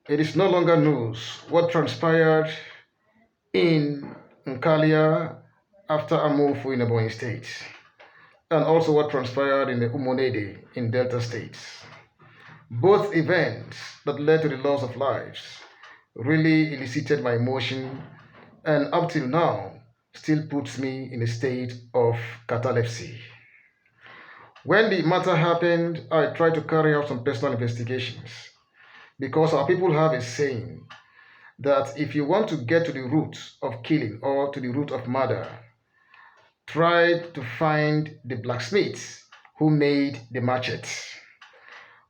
It is no longer news what transpired in Nkalia after a move in Ebonyi State, and also what transpired in the Umonede in Delta States. Both events that led to the loss of lives really elicited my emotion, and up till now still puts me in a state of catalepsy. When the matter happened, I tried to carry out some personal investigations because our people have a saying that if you want to get to the root of killing or to the root of murder, try to find the blacksmiths who made the machetes.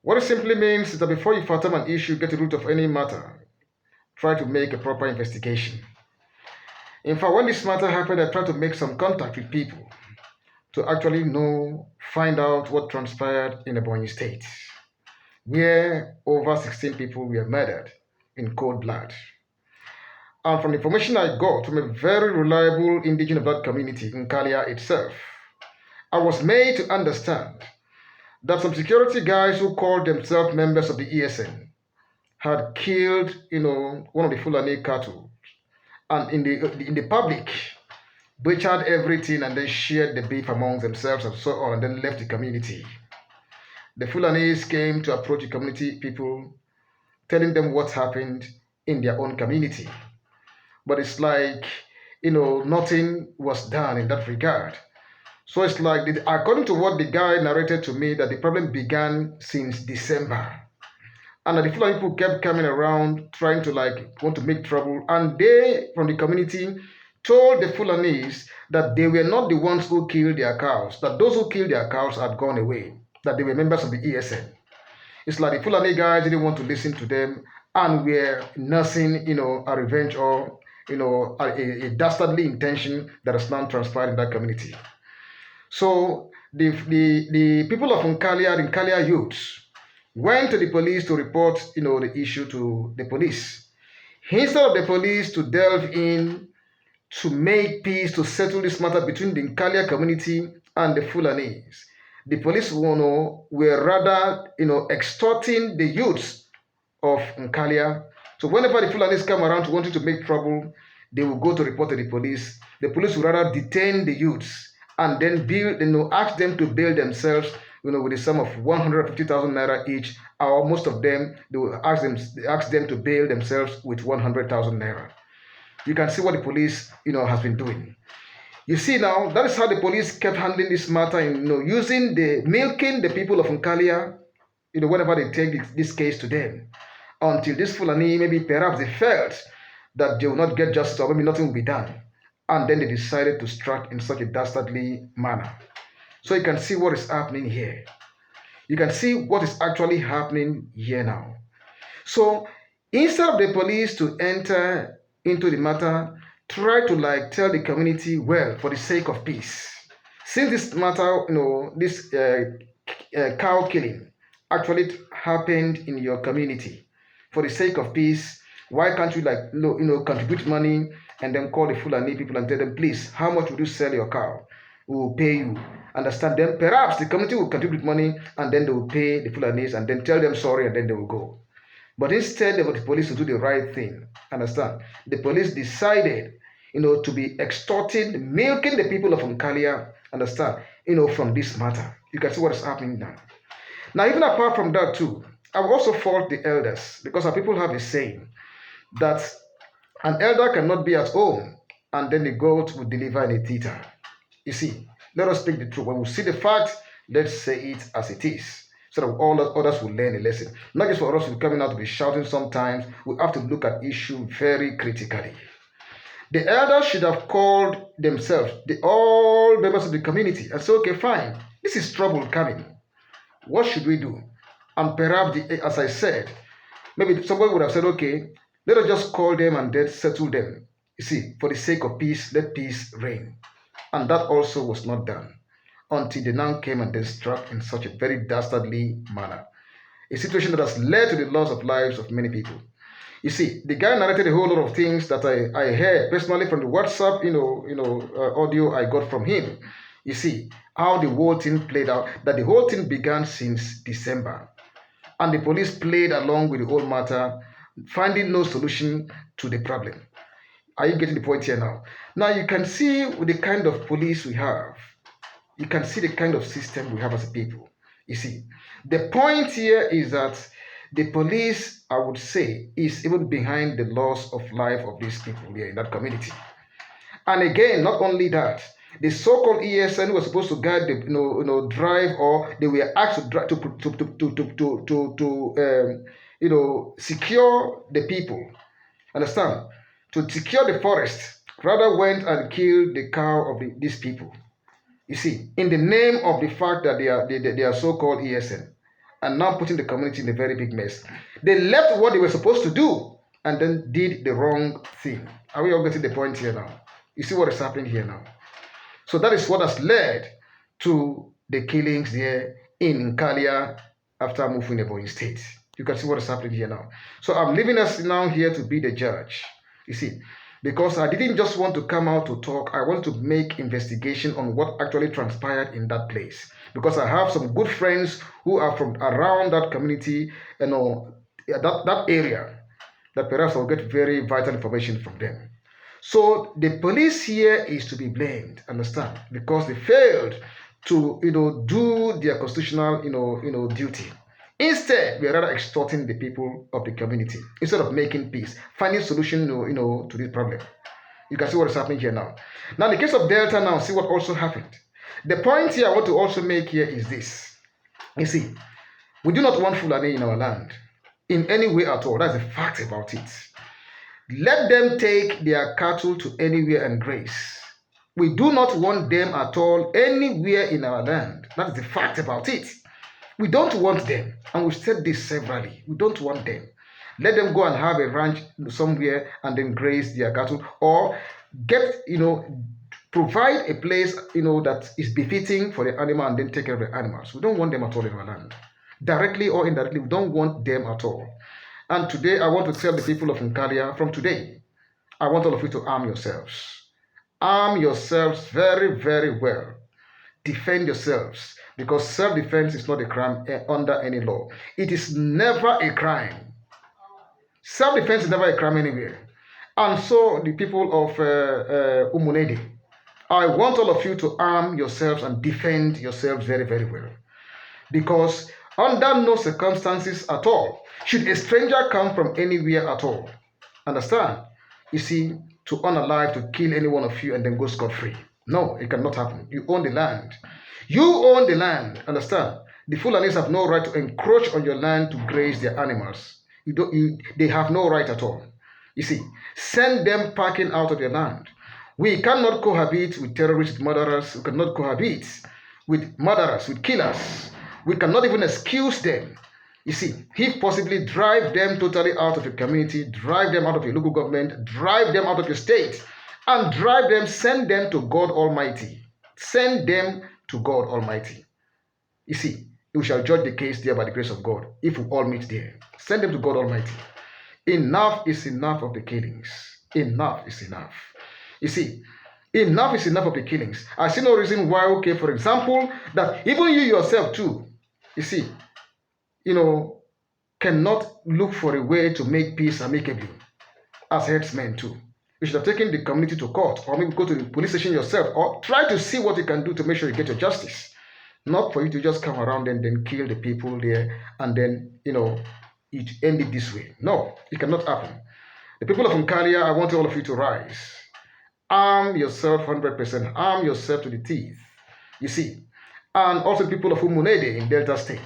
What it simply means is that before you fathom an issue, get to the root of any matter, try to make a proper investigation. In fact, when this matter happened, I tried to make some contact with people to actually know, find out what transpired in Ebonyi State, where over 16 people were murdered in cold blood. And from the information I got from a very reliable indigenous of that community in Kalia itself, I was made to understand that some security guys who called themselves members of the ESN had killed, one of the Fulani cattle, and in the public, butchered everything and then shared the beef among themselves and so on, and then left the community. The Fulanis came to approach the community people, telling them what happened in their own community. But it's like, nothing was done in that regard. So it's like, according to what the guy narrated to me, that the problem began since December. And the Fulani people kept coming around trying to want to make trouble. And they, from the community, told the Fulanis that they were not the ones who killed their cows, that those who killed their cows had gone away, that they were members of the ESN. It's like the Fulani guys didn't want to listen to them and were nursing, a revenge or, a dastardly intention that has now transpired in that community. So the people of Nkalia youths went to the police to report, the issue to the police. Instead of the police to delve in to make peace, to settle this matter between the Nkalia community and the Fulanis, the police were rather, extorting the youths of Nkalia. So whenever the Fulanis come around wanting to make trouble, they will go to report to the police. The police will rather detain the youths and then ask them to bail themselves, with a sum of 150,000 naira each, or most of them, they will ask them to bail themselves with 100,000 naira. You can see what the police, has been doing. You see now, that is how the police kept handling this matter, using milking the people of Nkalia, whenever they take this case to them, until this Fulani, maybe perhaps they felt that they will not get justice or maybe nothing will be done. And then they decided to strike in such a dastardly manner. So you can see what is happening here. You can see what is actually happening here now. So instead of the police to enter into the matter, try to tell the community, well, for the sake of peace. Since this matter, this cow killing actually happened in your community, for the sake of peace, why can't you contribute money and then call the Fulani people and tell them, please, how much would you sell your cow? We will pay you. Understand them? Perhaps the community will contribute money and then they will pay the Fulanis and then tell them sorry and then they will go. But instead of the police to do the right thing, understand? The police decided, to be extorting, milking the people of Nkalia, understand? From this matter. You can see what is happening now. Now, even apart from that too, I will also fault the elders because our people have a saying that an elder cannot be at home and then the goat will deliver in a theater. You see, let us speak the truth. When we see the fact, let's say it as it is, so that all others will learn a lesson. Not just for us to be coming out to be shouting sometimes. We have to look at issue very critically. The elders should have called themselves, all members of the community, and say, okay, fine, this is trouble coming. What should we do? And perhaps, as I said, maybe somebody would have said, okay, let us just call them and then settle them. You see, for the sake of peace, let peace reign. And that also was not done until they now came and then struck in such a very dastardly manner. A situation that has led to the loss of lives of many people. You see, the guy narrated a whole lot of things that I heard personally from the WhatsApp, audio I got from him. You see, how the whole thing played out, that the whole thing began since December. And the police played along with the whole matter finding no solution to the problem. Are you getting the point here now? Now you can see with the kind of police we have, you can see the kind of system we have as a people. You see, the point here is that the police, I would say, is even behind the loss of life of these people here in that community. And again, not only that, the so-called ESN was supposed to guide the drive, or they were asked to drive to secure the people. Understand? To secure the forest, rather went and killed the cow of these people. You see, in the name of the fact that they are so-called ESN, and now putting the community in a very big mess. They left what they were supposed to do and then did the wrong thing. Are we all getting the point here now? You see what is happening here now? So that is what has led to the killings there in Kalia after moving the Ebonyi State. You can see what is happening here now. So I'm leaving us now here to be the judge. You see, because I didn't just want to come out to talk, I want to make investigation on what actually transpired in that place. Because I have some good friends who are from around that community, that area, that perhaps I'll get very vital information from them. So the police here is to be blamed, understand? Because they failed to, do their constitutional, duty. Instead, we are rather extorting the people of the community instead of making peace, finding solution, to this problem. You can see what is happening here now. Now, in the case of Delta, now see what also happened. The point here I want to also make here is this. You see, we do not want fulani in our land in any way at all. That's the fact about it. Let them take their cattle to anywhere and graze. We do not want them at all anywhere in our land. That is the fact about it. We don't want them, and we've said this severally. We don't want them. Let them go and have a ranch somewhere and then graze their cattle, or provide a place, that is befitting for the animal and then take care of the animals. We don't want them at all in our land. Directly or indirectly, we don't want them at all. And today, I want to tell the people of Nkalia, from today, I want all of you to arm yourselves. Arm yourselves very, very well. Defend yourselves, because self-defense is not a crime under any law. It is never a crime. Self-defense is never a crime anywhere. And so the people of Umunede, I want all of you to arm yourselves and defend yourselves very, very well. Because under no circumstances at all should a stranger come from anywhere at all. Understand? You see, to unalive, to kill any one of you and then go scot-free. No, it cannot happen. You own the land. You own the land. Understand? The Fulanis have no right to encroach on your land to graze their animals. They have no right at all. You see, send them packing out of your land. We cannot cohabit with terrorists, murderers. We cannot cohabit with murderers, with killers. We cannot even excuse them. You see, if possibly, drive them totally out of your community, drive them out of your local government, drive them out of your state, and drive them, send them to God Almighty. Send them to God Almighty. You see, we shall judge the case there by the grace of God, if we all meet there. Send them to God Almighty. Enough is enough of the killings. Enough is enough. You see, enough is enough of the killings. I see no reason why, okay, for example, that even you yourself too, you see, cannot look for a way to make peace amicably as headsmen too. You should have taken the community to court, or maybe go to the police station yourself, or try to see what you can do to make sure you get your justice. Not for you to just come around and then kill the people there and then, it end it this way. No, it cannot happen. The people of Nkalia, I want all of you to rise. Arm yourself 100%. Arm yourself to the teeth. You see. And also people of Umunede in Delta State,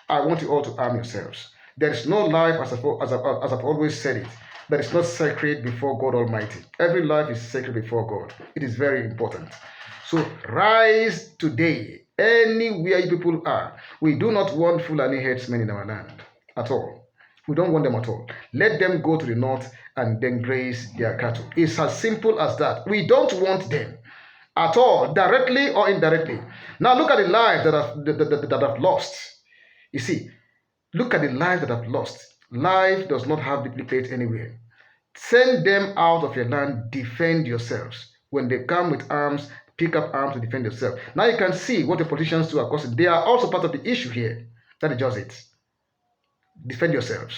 I want you all to arm yourselves. There is no life, as I've always said it, that is not sacred before God Almighty. Every life is sacred before God. It is very important. So rise today, anywhere you people are. We do not want Fulani headsmen in our land at all. We don't want them at all. Let them go to the north and then graze their cattle. It's as simple as that. We don't want them at all, directly or indirectly. Now look at the lives that have lost. You see, look at the lives that have lost. Life does not have duplicate anywhere. Send them out of your land. Defend yourselves. When they come with arms, pick up arms to defend yourself. Now you can see what the politicians do, of course. They are also part of the issue here. That is just it. Defend yourselves.